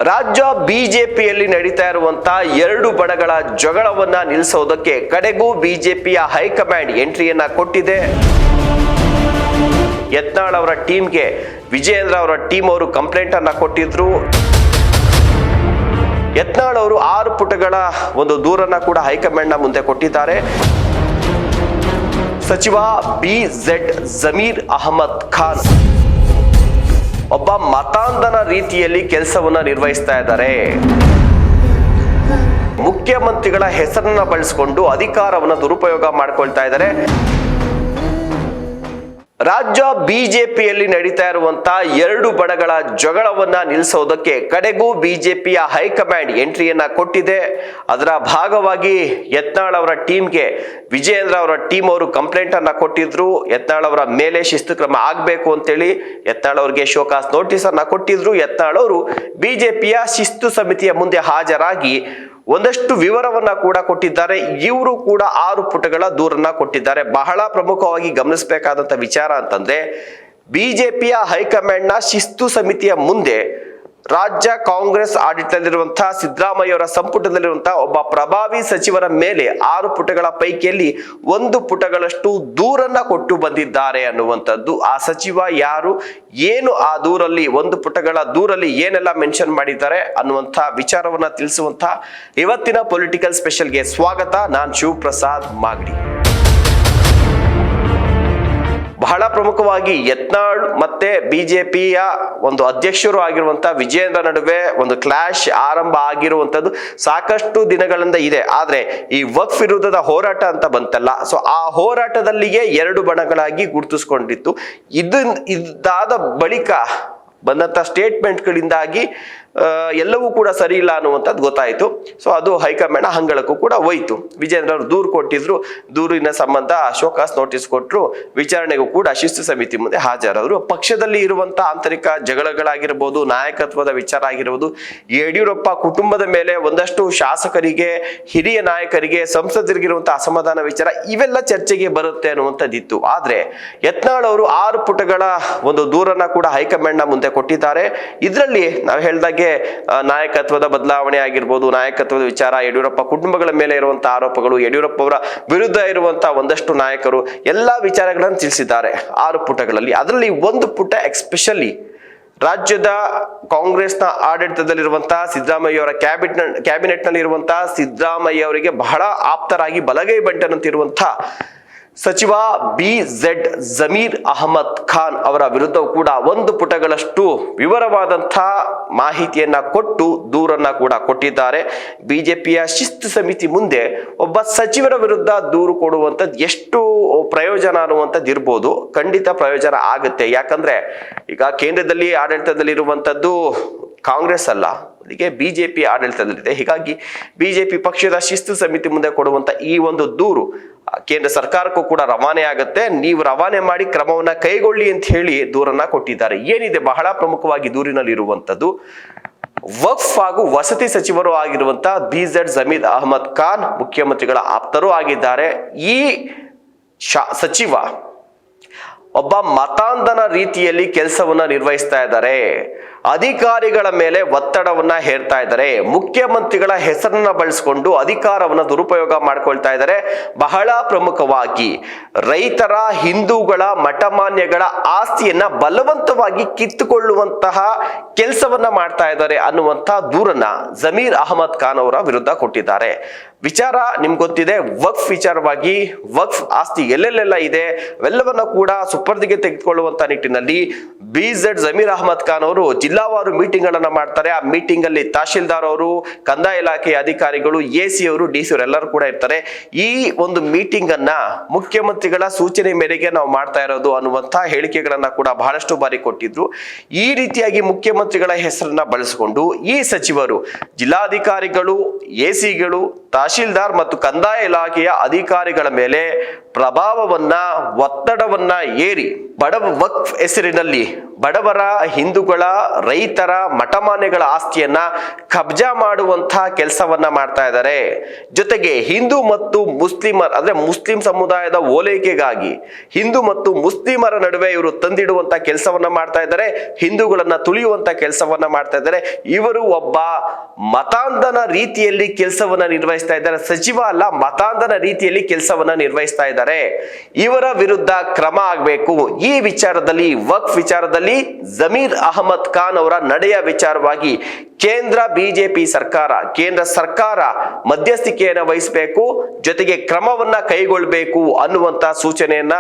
ರಾಜ್ಯ ಬಿಜೆಪಿಯಲ್ಲಿ ನಡೀತಾ ಇರುವಂತಹ ಎರಡು ಬಣಗಳ ಜಗಳವನ್ನ ನಿಲ್ಲಿಸೋದಕ್ಕೆ ಕಡೆಗೂ ಬಿಜೆಪಿಯ ಹೈಕಮಾಂಡ್ ಎಂಟ್ರಿಯನ್ನ ಕೊಟ್ಟಿದೆ. ಯತ್ನಾಳ್ ಅವರ ಟೀಮ್ಗೆ ವಿಜಯೇಂದ್ರ ಅವರ ಟೀಮ್ ಅವರು ಕಂಪ್ಲೇಂಟ್ ಅನ್ನ ಕೊಟ್ಟಿದ್ರು. ಯತ್ನಾಳ್ ಅವರು 6 ಪುಟಗಳ ಒಂದು ದೂರನ್ನ ಕೂಡ ಹೈಕಮಾಂಡ್ನ ಮುಂದೆ ಕೊಟ್ಟಿದ್ದಾರೆ. ಸಚಿವ BZ ಜಮೀರ್ ಅಹಮದ್ ಖಾನ್ ಒಬ್ಬ ಮತಾಂಧನ ರೀತಿಯಲ್ಲಿ ಕೆಲಸವನ್ನ ನಿರ್ವಹಿಸ್ತಾ ಇದ್ದಾರೆ. ಮುಖ್ಯಮಂತ್ರಿಗಳ ಹೆಸರನ್ನ ಬಳಸಿಕೊಂಡು ಅಧಿಕಾರವನ್ನ ದುರುಪಯೋಗ ಮಾಡ್ಕೊಳ್ತಾ ಇದ್ದಾರೆ. ರಾಜ್ಯ ಬಿಜೆಪಿಯಲ್ಲಿ ನಡೀತಾ ಇರುವಂತಹ ಎರಡು ಬಣಗಳ ಜಗಳವನ್ನ ನಿಲ್ಲಿಸೋದಕ್ಕೆ ಕಡೆಗೂ ಬಿಜೆಪಿಯ ಹೈಕಮಾಂಡ್ ಎಂಟ್ರಿಯನ್ನ ಕೊಟ್ಟಿದೆ. ಅದರ ಭಾಗವಾಗಿ ಯತ್ನಾಳ್ ಅವರ ಟೀಮ್ಗೆ ವಿಜಯೇಂದ್ರ ಅವರ ಟೀಮ್ ಅವರು ಕಂಪ್ಲೇಂಟ್ ಅನ್ನ ಕೊಟ್ಟಿದ್ರು. ಯತ್ನಾಳ್ ಅವರ ಮೇಲೆ ಶಿಸ್ತು ಕ್ರಮ ಆಗಬೇಕು ಅಂತೇಳಿ ಯತ್ನಾಳ್ ಅವರಿಗೆ ಶೋಕಾಸ್ ನೋಟಿಸ್ ಅನ್ನ ಕೊಟ್ಟಿದ್ರು. ಯತ್ನಾಳ್ ಅವರು ಬಿಜೆಪಿಯ ಶಿಸ್ತು ಸಮಿತಿಯ ಮುಂದೆ ಹಾಜರಾಗಿ ಒಂದಷ್ಟು ವಿವರವನ್ನ ಕೂಡ ಕೊಟ್ಟಿದ್ದಾರೆ. ಇವರು ಕೂಡ 6 ಪುಟಗಳ ದೂರನ್ನ ಕೊಟ್ಟಿದ್ದಾರೆ. ಬಹಳ ಪ್ರಮುಖವಾಗಿ ಗಮನಿಸಬೇಕಾದಂತ ವಿಚಾರ ಅಂತಂದ್ರೆ ಬಿಜೆಪಿಯ ಹೈಕಮಾಂಡ್ ನ ಶಿಸ್ತು ಸಮಿತಿಯ ಮುಂದೆ ರಾಜ್ಯ ಕಾಂಗ್ರೆಸ್ ಆಡಳಿತದಲ್ಲಿರುವಂತಹ ಸಿದ್ದರಾಮಯ್ಯ ಅವರ ಸಂಪುಟದಲ್ಲಿರುವಂತಹ ಒಬ್ಬ ಪ್ರಭಾವಿ ಸಚಿವರ ಮೇಲೆ 6 ಪುಟಗಳ ಪೈಕಿಯಲ್ಲಿ 1 ಪುಟಗಳಷ್ಟು ದೂರನ್ನ ಕೊಟ್ಟು ಬಂದಿದ್ದಾರೆ ಅನ್ನುವಂಥದ್ದು. ಆ ಸಚಿವ ಯಾರು, ಏನು ಆ ದೂರಲ್ಲಿ 1 ಪುಟಗಳ ದೂರಲ್ಲಿ ಏನೆಲ್ಲ ಮೆನ್ಷನ್ ಮಾಡಿದ್ದಾರೆ ಅನ್ನುವಂಥ ವಿಚಾರವನ್ನ ತಿಳಿಸುವಂತಹ ಇವತ್ತಿನ ಪೊಲಿಟಿಕಲ್ ಸ್ಪೆಷಲ್ಗೆ ಸ್ವಾಗತ. ನಾನು ಶಿವಪ್ರಸಾದ್ ಮಾಗಡಿ. ಬಹಳ ಪ್ರಮುಖವಾಗಿ ಯತ್ನಾಳ್ ಮತ್ತೆ ಬಿಜೆಪಿಯ ಒಂದು ಅಧ್ಯಕ್ಷರು ಆಗಿರುವಂತಹ ವಿಜಯೇಂದ್ರ ನಡುವೆ ಒಂದು ಕ್ಲಾಶ್ ಆರಂಭ ಆಗಿರುವಂತದ್ದು ಸಾಕಷ್ಟು ದಿನಗಳಿಂದ ಇದೆ. ಆದ್ರೆ ಈ ವಕ್ಫ್ ವಿರುದ್ಧದ ಹೋರಾಟ ಅಂತ ಬಂತಲ್ಲ, ಸೊ ಆ ಹೋರಾಟದಲ್ಲಿಯೇ 2 ಬಣಗಳಾಗಿ ಗುರುತಿಸ್ಕೊಂಡಿತ್ತು. ಇದಾದ ಬಳಿಕ ಬಂದಂತ ಸ್ಟೇಟ್ಮೆಂಟ್ಗಳಿಂದಾಗಿ ಎಲ್ಲವೂ ಕೂಡ ಸರಿ ಇಲ್ಲ ಅನ್ನುವಂಥದ್ದು ಗೊತ್ತಾಯಿತು. ಸೊ ಅದು ಹೈಕಮಾಂಡ್ ಹಂಗಳಕ್ಕೂ ಕೂಡ ಹೋಯ್ತು. ವಿಜೇಂದ್ರ ಅವರು ದೂರು ಕೊಟ್ಟಿದ್ರು. ದೂರಿನ ಸಂಬಂಧ ಶೋಕಾಸ್ ನೋಟಿಸ್ ಕೊಟ್ಟರು. ವಿಚಾರಣೆಗೂ ಕೂಡ ಶಿಸ್ತು ಸಮಿತಿ ಮುಂದೆ ಹಾಜರಾದರು. ಪಕ್ಷದಲ್ಲಿ ಇರುವಂತಹ ಆಂತರಿಕ ಜಗಳಗಳಾಗಿರ್ಬೋದು, ನಾಯಕತ್ವದ ವಿಚಾರ ಆಗಿರ್ಬೋದು, ಯಡಿಯೂರಪ್ಪ ಕುಟುಂಬದ ಮೇಲೆ ಒಂದಷ್ಟು ಶಾಸಕರಿಗೆ, ಹಿರಿಯ ನಾಯಕರಿಗೆ, ಸಂಸದರಿಗಿರುವಂತಹ ಅಸಮಾಧಾನ ವಿಚಾರ ಇವೆಲ್ಲ ಚರ್ಚೆಗೆ ಬರುತ್ತೆ ಅನ್ನುವಂಥದ್ದಿತ್ತು. ಆದ್ರೆ ಯತ್ನಾಳ್ ಅವರು 6 ಪುಟಗಳ ಒಂದು ದೂರನ್ನ ಕೂಡ ಹೈಕಮಾಂಡ್ ನ ಮುಂದೆ ಕೊಟ್ಟಿದ್ದಾರೆ. ಇದರಲ್ಲಿ ನಾವು ಹೇಳಿದಾಗೆ ನಾಯಕತ್ವದ ಬದಲಾವಣೆ ಆಗಿರ್ಬೋದು, ನಾಯಕತ್ವದ ವಿಚಾರ, ಯಡಿಯೂರಪ್ಪ ಕುಟುಂಬಗಳ ಮೇಲೆ ಇರುವಂತಹ ಆರೋಪಗಳು, ಯಡಿಯೂರಪ್ಪ ಅವರ ವಿರುದ್ಧ ಇರುವಂತಹ ಒಂದಷ್ಟು ನಾಯಕರು ಎಲ್ಲಾ ವಿಚಾರಗಳನ್ನು ತಿಳಿಸಿದ್ದಾರೆ 6 ಪುಟಗಳಲ್ಲಿ. ಅದರಲ್ಲಿ 1 ಪುಟ ಎಕ್ಸ್ಪೆಷಲಿ ರಾಜ್ಯದ ಕಾಂಗ್ರೆಸ್ನ ಆಡಳಿತದಲ್ಲಿರುವಂತಹ ಸಿದ್ದರಾಮಯ್ಯ ಅವರ ಕ್ಯಾಬಿನೆಟ್ ನಲ್ಲಿ ಇರುವಂತಹ ಸಿದ್ದರಾಮಯ್ಯ ಅವರಿಗೆ ಬಹಳ ಆಪ್ತರಾಗಿ ಬಲಗೈ ಬಂಟನಂತಿರುವಂತಹ ಸಚಿವ BZ ಜಮೀರ್ ಅಹಮದ್ ಖಾನ್ ಅವರ ವಿರುದ್ಧವೂ ಕೂಡ 1 ಪುಟಗಳಷ್ಟು ವಿವರವಾದಂತಹ ಮಾಹಿತಿಯನ್ನ ಕೊಟ್ಟು ದೂರನ್ನ ಕೂಡ ಕೊಟ್ಟಿದ್ದಾರೆ. ಬಿಜೆಪಿಯ ಶಿಸ್ತು ಸಮಿತಿ ಮುಂದೆ ಒಬ್ಬ ಸಚಿವರ ವಿರುದ್ಧ ದೂರು ಕೊಡುವಂಥದ್ದು ಎಷ್ಟು ಪ್ರಯೋಜನ ಅನ್ನುವಂಥದ್ದು ಇರ್ಬೋದು. ಖಂಡಿತ ಪ್ರಯೋಜನ ಆಗುತ್ತೆ. ಯಾಕಂದ್ರೆ ಈಗ ಕೇಂದ್ರದಲ್ಲಿ ಆಡಳಿತದಲ್ಲಿರುವಂಥದ್ದು ಕಾಂಗ್ರೆಸ್ ಅಲ್ಲ, ಅದಕ್ಕೆ ಬಿಜೆಪಿ ಆಡಳಿತದಲ್ಲಿದೆ. ಹೀಗಾಗಿ ಬಿಜೆಪಿ ಪಕ್ಷದ ಶಿಸ್ತು ಸಮಿತಿ ಮುಂದೆ ಕೊಡುವಂತ ಈ ಒಂದು ದೂರು ಕೇಂದ್ರ ಸರ್ಕಾರಕ್ಕೂ ಕೂಡ ರವಾನೆ ಆಗುತ್ತೆ. ನೀವು ರವಾನೆ ಮಾಡಿ ಕ್ರಮವನ್ನ ಕೈಗೊಳ್ಳಿ ಅಂತ ಹೇಳಿ ದೂರನ್ನ ಕೊಟ್ಟಿದ್ದಾರೆ. ಏನಿದೆ ಬಹಳ ಪ್ರಮುಖವಾಗಿ ದೂರಿನಲ್ಲಿ ಇರುವಂತದ್ದು, ವಕ್ಫ್ ಹಾಗೂ ವಸತಿ ಸಚಿವರು ಆಗಿರುವಂತಹ BZ ಜಮೀರ್ ಅಹಮದ್ ಖಾನ್ ಮುಖ್ಯಮಂತ್ರಿಗಳ ಆಪ್ತರು ಆಗಿದ್ದಾರೆ. ಈ ಸಚಿವ ಒಬ್ಬ ಮತಾಂಧನ ರೀತಿಯಲ್ಲಿ ಕೆಲಸವನ್ನ ನಿರ್ವಹಿಸ್ತಾ ಇದ್ದಾರೆ. ಅಧಿಕಾರಿಗಳ ಮೇಲೆ ಒತ್ತಡವನ್ನ ಹೇರ್ತಾ ಇದ್ದಾರೆ. ಮುಖ್ಯಮಂತ್ರಿಗಳ ಹೆಸರನ್ನ ಬಳಸಿಕೊಂಡು ಅಧಿಕಾರವನ್ನ ದುರುಪಯೋಗ ಮಾಡ್ಕೊಳ್ತಾ ಇದ್ದಾರೆ. ಬಹಳ ಪ್ರಮುಖವಾಗಿ ರೈತರ, ಹಿಂದೂಗಳ, ಮಠಮಾನ್ಯಗಳ ಆಸ್ತಿಯನ್ನ ಬಲವಂತವಾಗಿ ಕಿತ್ತುಕೊಳ್ಳುವಂತಹ ಕೆಲಸವನ್ನ ಮಾಡ್ತಾ ಇದ್ದಾರೆ ಅನ್ನುವಂತಹ ದೂರನ್ನ ಜಮೀರ್ ಅಹಮದ್ ಖಾನ್ ಅವರ ವಿರುದ್ಧ ಕೊಟ್ಟಿದ್ದಾರೆ. ವಿಚಾರ ನಿಮ್ಗೆ ಗೊತ್ತಿದೆ. ವಕ್ಫ್ ವಿಚಾರವಾಗಿ ವಕ್ಫ್ ಆಸ್ತಿ ಎಲ್ಲೆಲ್ಲೆಲ್ಲ ಇದೆ ಅವೆಲ್ಲವನ್ನ ಕೂಡ ಸುಪರ್ದಿಗೆ ತೆಗೆದುಕೊಳ್ಳುವಂತ ನಿಟ್ಟಿನಲ್ಲಿ BZ ಜಮೀರ್ ಅಹಮದ್ ಖಾನ್ ಅವರು ಜಿಲ್ಲಾವಾರು ಮೀಟಿಂಗ್ ಗಳನ್ನ ಮಾಡ್ತಾರೆ. ಆ ಮೀಟಿಂಗ್ ಅಲ್ಲಿ ತಹಶೀಲ್ದಾರ್ ಅವರು, ಕಂದಾಯ ಇಲಾಖೆಯ ಅಧಿಕಾರಿಗಳು, AC ಅವರು, DC ಅವರು ಎಲ್ಲರೂ ಕೂಡ ಇರ್ತಾರೆ. ಈ ಒಂದು ಮೀಟಿಂಗ್ ಅನ್ನ ಮುಖ್ಯಮಂತ್ರಿಗಳ ಸೂಚನೆ ಮೇರೆಗೆ ನಾವು ಮಾಡ್ತಾ ಇರೋದು ಅನ್ನುವಂತಹ ಹೇಳಿಕೆಗಳನ್ನ ಕೂಡ ಬಹಳಷ್ಟು ಬಾರಿ ಕೊಟ್ಟಿದ್ರು. ಈ ರೀತಿಯಾಗಿ ಮುಖ್ಯಮಂತ್ರಿಗಳ ಹೆಸರನ್ನ ಬಳಸಿಕೊಂಡು ಈ ಸಚಿವರು ಜಿಲ್ಲಾಧಿಕಾರಿಗಳು, ACಗಳು, ತಹಶೀಲ್ದಾರ್ ಮತ್ತು ಕಂದಾಯ ಇಲಾಖೆಯ ಅಧಿಕಾರಿಗಳ ಮೇಲೆ ಪ್ರಭಾವವನ್ನ, ಒತ್ತಡವನ್ನ ಏರಿ ಬಡ ವಕ್ಫ್ ಹೆಸರಿನಲ್ಲಿ ಬಡವರ, ಹಿಂದೂಗಳ, ರೈತರ, ಮಠಮಾನ್ಯಗಳ ಆಸ್ತಿಯನ್ನ ಕಬ್ಜಾ ಮಾಡುವಂತಹ ಕೆಲಸವನ್ನ ಮಾಡ್ತಾ ಇದ್ದಾರೆ. ಜೊತೆಗೆ ಹಿಂದೂ ಮತ್ತು ಮುಸ್ಲಿಮರ್ ಅಂದ್ರೆ ಮುಸ್ಲಿಂ ಸಮುದಾಯದ ಓಲೈಕೆಗಾಗಿ ಹಿಂದೂ ಮತ್ತು ಮುಸ್ಲಿಮರ ನಡುವೆ ಇವರು ತಂದಿಡುವಂತ ಕೆಲಸವನ್ನ ಮಾಡ್ತಾ ಇದ್ದಾರೆ. ಹಿಂದೂಗಳನ್ನ ತುಳಿಯುವಂತ ಕೆಲಸವನ್ನ ಮಾಡ್ತಾ ಇದ್ದಾರೆ. ಇವರು ಒಬ್ಬ ಮತಾಂಧನ ರೀತಿಯಲ್ಲಿ ಕೆಲಸವನ್ನ ನಿರ್ವಹಿಸ್ತಾ ಇದ್ದಾರೆ. ಸಚಿವ ಅಲ್ಲ, ಮತಾಂಧನ ರೀತಿಯಲ್ಲಿ ಕೆಲಸವನ್ನ ನಿರ್ವಹಿಸ್ತಾ ಇದ್ದಾರೆ. ಇವರ ವಿರುದ್ಧ ಕ್ರಮ ಆಗಬೇಕು. ಈ ವಿಚಾರದಲ್ಲಿ, ವಕ್ಫ್ ವಿಚಾರದಲ್ಲಿ ಜಮೀರ್ ಅಹಮದ್ ಖಾನ್ ಅವರ ನಡೆಯ ವಿಚಾರವಾಗಿ ಕೇಂದ್ರ ಬಿಜೆಪಿ ಸರ್ಕಾರ, ಕೇಂದ್ರ ಸರ್ಕಾರ ಮಧ್ಯಸ್ಥಿಕೆಯನ್ನು ವಹಿಸಬೇಕು, ಜೊತೆಗೆ ಕ್ರಮವನ್ನ ಕೈಗೊಳ್ಳಬೇಕು ಅನ್ನುವಂತ ಸೂಚನೆಯನ್ನ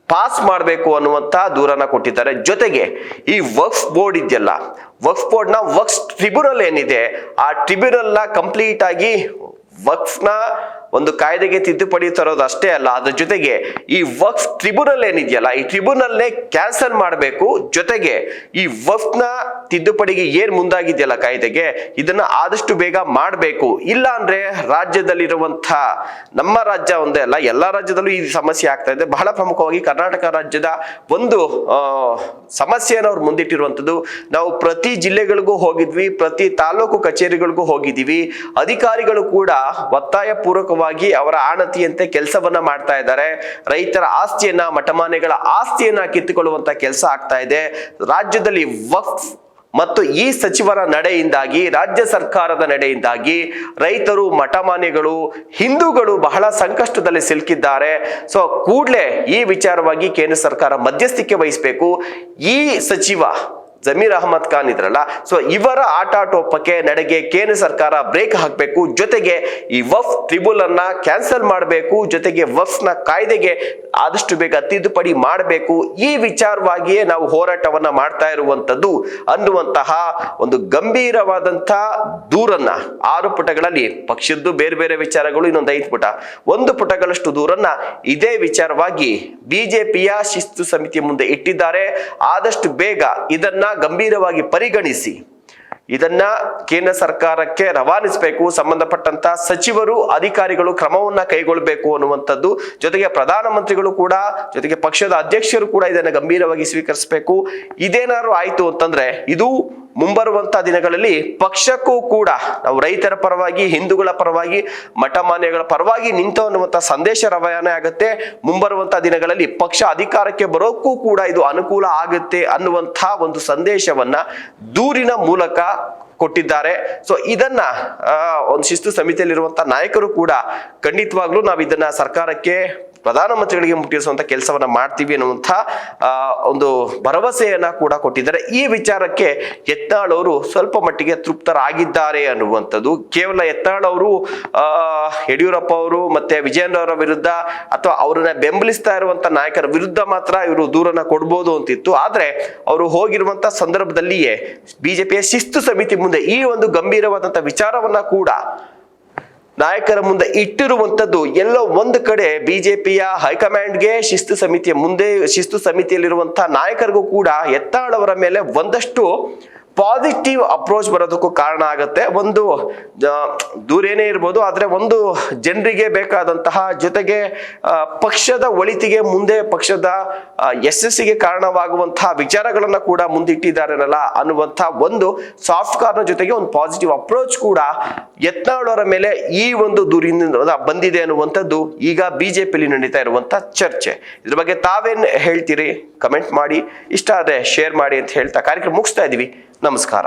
ಪಾಸ್ ಮಾಡಬೇಕು ಅನ್ನುವಂತ ದೂರನ್ನ ಕೊಟ್ಟಿದ್ದಾರೆ. ಜೊತೆಗೆ ಈ ವಕ್ಫ್ ಬೋರ್ಡ್ ಇದೆಯಲ್ಲ, ವಕ್ಫ್ ಬೋರ್ಡ್ ನ ವಕ್ಫ್ ಟ್ರಿಬ್ಯುನಲ್ ಏನಿದೆ, ಆ ಟ್ರಿಬ್ಯುನಲ್ ನ ಕಂಪ್ಲೀಟ್ ಆಗಿ ವಕ್ಫ್ ನ ಒಂದು ಕಾಯ್ದೆಗೆ ತಿದ್ದುಪಡಿ ತರೋದು ಅಷ್ಟೇ ಅಲ್ಲ, ಅದ್ರ ಜೊತೆಗೆ ಈ ವಕ್ಫ್ ಟ್ರಿಬ್ಯುನಲ್ ಏನಿದೆಯಲ್ಲ, ಈ ಟ್ರಿಬ್ಯುನಲ್ನೇ ಕ್ಯಾನ್ಸಲ್ ಮಾಡಬೇಕು. ಜೊತೆಗೆ ಈ ವಕ್ಫ್ ನ ತಿದ್ದುಪಡಿಗೆ ಏನ್ ಮುಂದಾಗಿದೆಯಲ್ಲ ಕಾಯ್ದೆಗೆ, ಇದನ್ನ ಆದಷ್ಟು ಬೇಗ ಮಾಡಬೇಕು. ಇಲ್ಲ ಅಂದ್ರೆ ರಾಜ್ಯದಲ್ಲಿರುವಂತ, ನಮ್ಮ ರಾಜ್ಯ ಒಂದೇ ಅಲ್ಲ, ಎಲ್ಲಾ ರಾಜ್ಯದಲ್ಲೂ ಈ ಸಮಸ್ಯೆ ಆಗ್ತಾ ಇದೆ. ಬಹಳ ಪ್ರಮುಖವಾಗಿ ಕರ್ನಾಟಕ ರಾಜ್ಯದ ಒಂದು ಸಮಸ್ಯೆಯನ್ನು ಅವ್ರು ಮುಂದಿಟ್ಟಿರುವಂತದ್ದು. ನಾವು ಪ್ರತಿ ಜಿಲ್ಲೆಗಳಿಗೂ ಹೋಗಿದ್ವಿ, ಪ್ರತಿ ತಾಲೂಕು ಕಚೇರಿಗಳಿಗೂ ಹೋಗಿದ್ದೀವಿ. ಅಧಿಕಾರಿಗಳು ಕೂಡ ಒತ್ತಾಯ ಪೂರ್ವಕವಾಗಿ ಅವರ ಆಣತಿಯಂತೆ ಕೆಲಸವನ್ನ ಮಾಡ್ತಾ ಇದ್ದಾರೆ. ರೈತರ ಆಸ್ತಿಯನ್ನ, ಮಠಮಾನ್ಯಗಳ ಆಸ್ತಿಯನ್ನ ಕಿತ್ತುಕೊಳ್ಳುವಂತ ಕೆಲಸ ಆಗ್ತಾ ಇದೆ. ರಾಜ್ಯದಲ್ಲಿ ವಕ್ಫ್ ಮತ್ತು ಈ ಸಚಿವರ ನಡೆಯಿಂದಾಗಿ, ರಾಜ್ಯ ಸರ್ಕಾರದ ನಡೆಯಿಂದಾಗಿ ರೈತರು, ಮಠಮಾನ್ಯಗಳು, ಹಿಂದೂಗಳು ಬಹಳ ಸಂಕಷ್ಟದಲ್ಲಿ ಸಿಲುಕಿದ್ದಾರೆ. ಸೊ ಕೂಡಲೇ ಈ ವಿಚಾರವಾಗಿ ಕೇಂದ್ರ ಸರ್ಕಾರ ಮಧ್ಯಸ್ಥಿಕೆ ವಹಿಸಬೇಕು. ಈ ಸಚಿವ ಜಮೀರ್ ಅಹಮದ್ ಖಾನ್ ಇದ್ರಲ್ಲ, ಸೊ ಇವರ ಆಟಾಟೋಪಕ್ಕೆ ನಡೆಗೆ ಕೇಂದ್ರ ಸರ್ಕಾರ ಬ್ರೇಕ್ ಹಾಕಬೇಕು. ಜೊತೆಗೆ ಈ ವಕ್ಫ್ ಟ್ರಿಬ್ಯುನಲ್ ಅನ್ನ ಕ್ಯಾನ್ಸಲ್ ಮಾಡಬೇಕು. ಜೊತೆಗೆ ವಕ್ಫ್ ನ ಕಾಯ್ದೆಗೆ ಆದಷ್ಟು ಬೇಗ ತಿದ್ದುಪಡಿ ಮಾಡಬೇಕು. ಈ ವಿಚಾರವಾಗಿಯೇ ನಾವು ಹೋರಾಟವನ್ನ ಮಾಡ್ತಾ ಇರುವಂತದ್ದು ಅನ್ನುವಂತಹ ಒಂದು ಗಂಭೀರವಾದಂತಹ ದೂರನ್ನ 6 ಪುಟಗಳಲ್ಲಿ, ಪಕ್ಷದ್ದು ಬೇರೆ ಬೇರೆ ವಿಚಾರಗಳು ಇನ್ನೊಂದು 5 ಪುಟ, 1 ಪುಟಗಳಷ್ಟು ದೂರನ್ನ ಇದೇ ವಿಚಾರವಾಗಿ ಬಿಜೆಪಿಯ ಶಿಸ್ತು ಸಮಿತಿಯ ಮುಂದೆ ಇಟ್ಟಿದ್ದಾರೆ. ಆದಷ್ಟು ಬೇಗ ಇದನ್ನ ಗಂಭೀರವಾಗಿ ಪರಿಗಣಿಸಿ ಇದನ್ನ ಕೇಂದ್ರ ಸರ್ಕಾರಕ್ಕೆ ರವಾನಿಸಬೇಕು. ಸಂಬಂಧಪಟ್ಟಂತ ಸಚಿವರು, ಅಧಿಕಾರಿಗಳು ಕ್ರಮವನ್ನ ಕೈಗೊಳ್ಳಬೇಕು ಅನ್ನುವಂಥದ್ದು. ಜೊತೆಗೆ ಪ್ರಧಾನಮಂತ್ರಿಗಳು ಕೂಡ, ಜೊತೆಗೆ ಪಕ್ಷದ ಅಧ್ಯಕ್ಷರು ಕೂಡ ಇದನ್ನ ಗಂಭೀರವಾಗಿ ಸ್ವೀಕರಿಸಬೇಕು. ಇದೇನಾದ್ರು ಆಯ್ತು ಅಂತಂದ್ರೆ ಇದು ಮುಂಬರುವಂತ ದಿನಗಳಲ್ಲಿ ಪಕ್ಷಕ್ಕೂ ಕೂಡ ನಾವು ರೈತರ ಪರವಾಗಿ, ಹಿಂದೂಗಳ ಪರವಾಗಿ, ಮಠಮಾನ್ಯಗಳ ಪರವಾಗಿ ನಿಂತು ಅನ್ನುವಂತ ಸಂದೇಶ ರವಾನೆ ಆಗುತ್ತೆ. ಮುಂಬರುವಂತ ದಿನಗಳಲ್ಲಿ ಪಕ್ಷ ಅಧಿಕಾರಕ್ಕೆ ಬರೋಕ್ಕೂ ಕೂಡ ಇದು ಅನುಕೂಲ ಆಗುತ್ತೆ ಅನ್ನುವಂಥ ಒಂದು ಸಂದೇಶವನ್ನ ದೂರಿನ ಮೂಲಕ ಕೊಟ್ಟಿದ್ದಾರೆ. ಸೊ ಇದನ್ನ ಒಂದು ಶಿಸ್ತು ಸಮಿತಿಯಲ್ಲಿರುವಂತಹ ನಾಯಕರು ಕೂಡ ಖಂಡಿತವಾಗ್ಲೂ ನಾವು ಇದನ್ನ ಸರ್ಕಾರಕ್ಕೆ, ಪ್ರಧಾನಮಂತ್ರಿಗಳಿಗೆ ಮುಟ್ಟಿಸುವಂತ ಕೆಲಸವನ್ನ ಮಾಡ್ತೀವಿ ಅನ್ನುವಂಥ ಒಂದು ಭರವಸೆಯನ್ನ ಕೂಡ ಕೊಟ್ಟಿದ್ದಾರೆ. ಈ ವಿಚಾರಕ್ಕೆ ಯತ್ನಾಳ್ ಅವರು ಸ್ವಲ್ಪ ಮಟ್ಟಿಗೆ ತೃಪ್ತರಾಗಿದ್ದಾರೆ ಅನ್ನುವಂಥದ್ದು. ಕೇವಲ ಯತ್ನಾಳ್ ಅವರು ಯಡಿಯೂರಪ್ಪ ಅವರು ಮತ್ತೆ ವಿಜಯೇಂದ್ರ ಅವರ ವಿರುದ್ಧ ಅಥವಾ ಅವರನ್ನ ಬೆಂಬಲಿಸ್ತಾ ಇರುವಂತ ನಾಯಕರ ವಿರುದ್ಧ ಮಾತ್ರ ಇವರು ದೂರನ್ನ ಕೊಡ್ಬೋದು ಅಂತಿತ್ತು. ಆದ್ರೆ ಅವರು ಹೋಗಿರುವಂತ ಸಂದರ್ಭದಲ್ಲಿಯೇ ಬಿಜೆಪಿಯ ಶಿಸ್ತು ಸಮಿತಿ ಮುಂದೆ ಈ ಒಂದು ಗಂಭೀರವಾದಂತ ವಿಚಾರವನ್ನ ಕೂಡ ನಾಯಕರ ಮುಂದೆ ಇಟ್ಟಿರುವಂತದ್ದು ಎಲ್ಲೋ ಒಂದು ಕಡೆ ಬಿಜೆಪಿಯ ಹೈಕಮಾಂಡ್ಗೆ, ಶಿಸ್ತು ಸಮಿತಿಯ ಮುಂದೆ, ಶಿಸ್ತು ಸಮಿತಿಯಲ್ಲಿರುವಂತಹ ನಾಯಕರಿಗೂ ಕೂಡ ಯತ್ನಾಳ್ ಅವರ ಮೇಲೆ ಒಂದಷ್ಟು ಪಾಸಿಟಿವ್ ಅಪ್ರೋಚ್ ಬರೋದಕ್ಕೂ ಕಾರಣ ಆಗುತ್ತೆ. ಒಂದು ದೂರೇನೇ ಇರ್ಬೋದು, ಆದ್ರೆ ಒಂದು ಜನರಿಗೆ ಬೇಕಾದಂತಹ, ಜೊತೆಗೆ ಪಕ್ಷದ ಒಳಿತಿಗೆ, ಮುಂದೆ ಪಕ್ಷದ ಯಶಸ್ಸಿಗೆ ಕಾರಣವಾಗುವಂತಹ ವಿಚಾರಗಳನ್ನ ಕೂಡ ಮುಂದಿಟ್ಟಿದ್ದಾರಲ್ಲ ಅನ್ನುವಂತಹ ಒಂದು ಸಾಫ್ಟ್ ಕಾರ್ನ ಜೊತೆಗೆ ಒಂದು ಪಾಸಿಟಿವ್ ಅಪ್ರೋಚ್ ಕೂಡ ಯತ್ನಾಳ್ ಅವರ ಮೇಲೆ ಈ ಒಂದು ದೂರಿನಿಂದ ಬಂದಿದೆ ಅನ್ನುವಂಥದ್ದು ಈಗ ಬಿಜೆಪಿಯಲ್ಲಿ ನಡೀತಾ ಇರುವಂತ ಚರ್ಚೆ. ಇದ್ರ ಬಗ್ಗೆ ತಾವೇನ್ ಹೇಳ್ತೀರಿ? ಕಮೆಂಟ್ ಮಾಡಿ, ಇಷ್ಟ ಆದ್ರೆ ಶೇರ್ ಮಾಡಿ ಅಂತ ಹೇಳ್ತಾ ಕಾರ್ಯಕ್ರಮ ಮುಗಿಸ್ತಾ ಇದೀವಿ. ನಮಸ್ಕಾರ.